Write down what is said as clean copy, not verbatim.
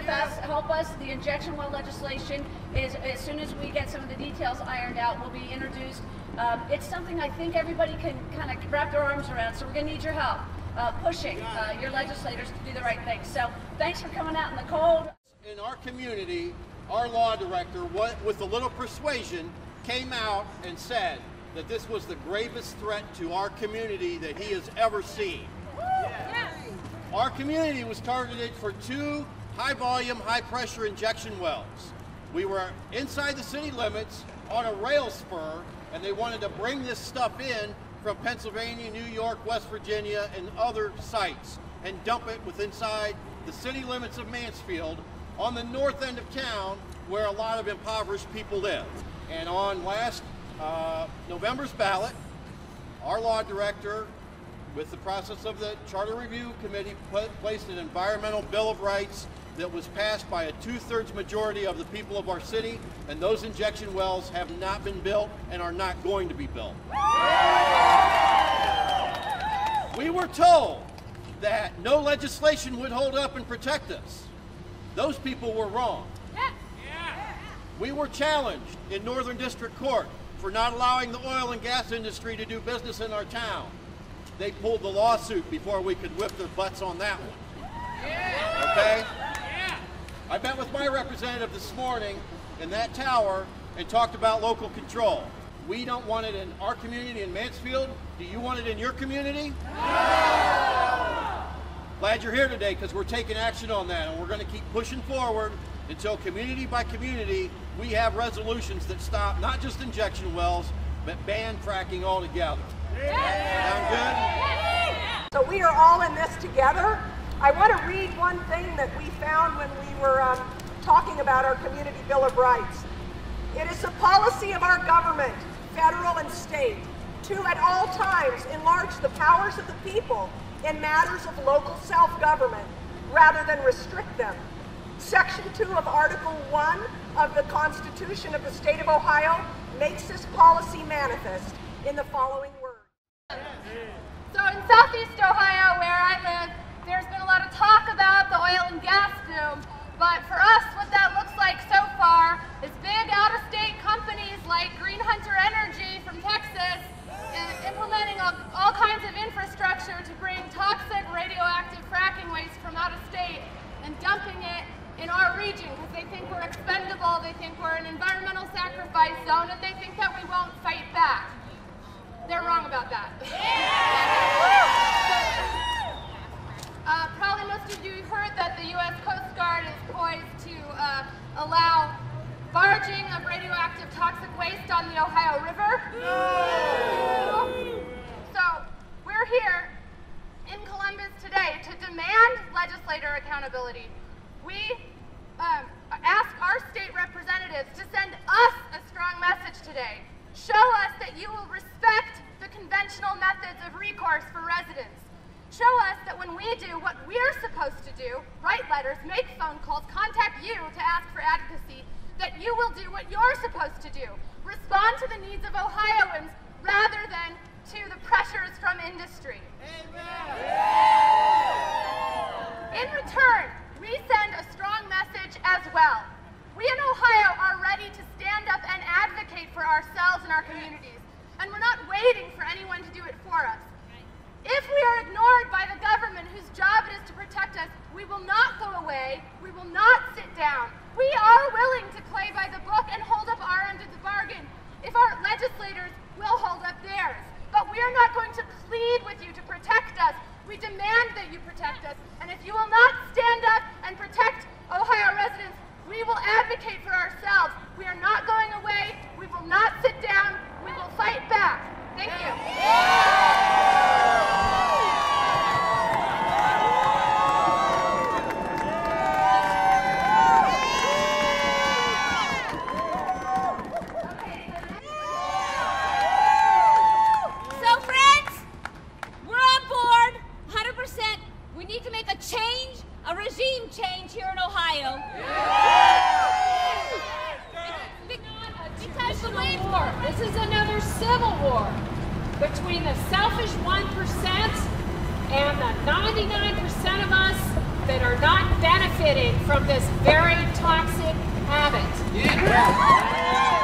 with us, help us. The injection well legislation is, as soon as we get some of the details ironed out, will be introduced. It's something I think everybody can kind of wrap their arms around, so we're going to need your help pushing your legislators to do the right thing. So thanks for coming out in the cold. In our community, our law director, with a little persuasion, came out and said that this was the gravest threat to our community that he has ever seen. Yeah. Our community was targeted for 2 high-volume, high-pressure injection wells. We were inside the city limits on a rail spur, and they wanted to bring this stuff in from Pennsylvania, New York, West Virginia, and other sites, and dump it inside the city limits of Mansfield on the north end of town where a lot of impoverished people live. And on last November's ballot, our law director, with the process of the Charter Review Committee, placed an environmental Bill of Rights that was passed by a 2/3 majority of the people of our city, and those injection wells have not been built and are not going to be built. We were told that no legislation would hold up and protect us. Those people were wrong. We were challenged in Northern District Court for not allowing the oil and gas industry to do business in our town. They pulled the lawsuit before we could whip their butts on that one. Okay? I met with my representative this morning in that tower and talked about local control. We don't want it in our community in Mansfield. Do you want it in your community? No! Glad you're here today, because we're taking action on that, and we're going to keep pushing forward until community by community we have resolutions that stop not just injection wells, but ban fracking altogether. Sound good? So we are all in this together. I want to read one thing that we found when we were talking about our Community Bill of Rights. It is the policy of our government, federal and state, to at all times enlarge the powers of the people in matters of local self-government rather than restrict them. Section 2 of Article 1 of the Constitution of the State of Ohio makes this policy manifest in the following words. So in Southeast Ohio, where I live, there's been a lot of talk about the oil and gas boom, but for us, what that looks like so far is big out-of-state companies like Green Hunter Energy from Texas implementing all kinds of infrastructure to bring toxic radioactive fracking waste from out of state and dumping it in our region because they think we're expendable, they think we're an environmental sacrifice zone, and they think that we won't fight back. They're wrong about that. Probably most of you heard that the U.S. Coast Guard is poised to allow barging of radioactive toxic waste on the Ohio River. So we're here in Columbus today to demand legislator accountability. We ask our state representatives to send us a strong message today. Show us that you will respect the conventional methods of recourse for residents. Show us that when we do what we're supposed to do, write letters, make phone calls, contact you to ask for advocacy, that you will do what you're supposed to do. Respond to the needs of Ohioans rather than to the pressures from industry. Amen. In return, we send a strong message as well. We in Ohio are ready to stand up and advocate for ourselves and our communities, and we're not waiting for anyone to do it for us. If we are ignored by the government whose job it is to protect us, we will not go away, we will not sit down. We are willing to play by the book and hold up our end of the bargain if our legislators will hold up theirs. But we are not going to plead with you to protect us. We demand that you protect us. And if you will not stand up and protect Ohio residents, we will advocate for ourselves. We are not going away. We will not sit down. We will fight back. Thank you. So friends, we're on board 100%. We need to make a change, a regime change here in Ohio. Because the wait war. This is another civil war between the selfish 1% and the 99% of us that are not benefiting from this very toxic habit. Yeah.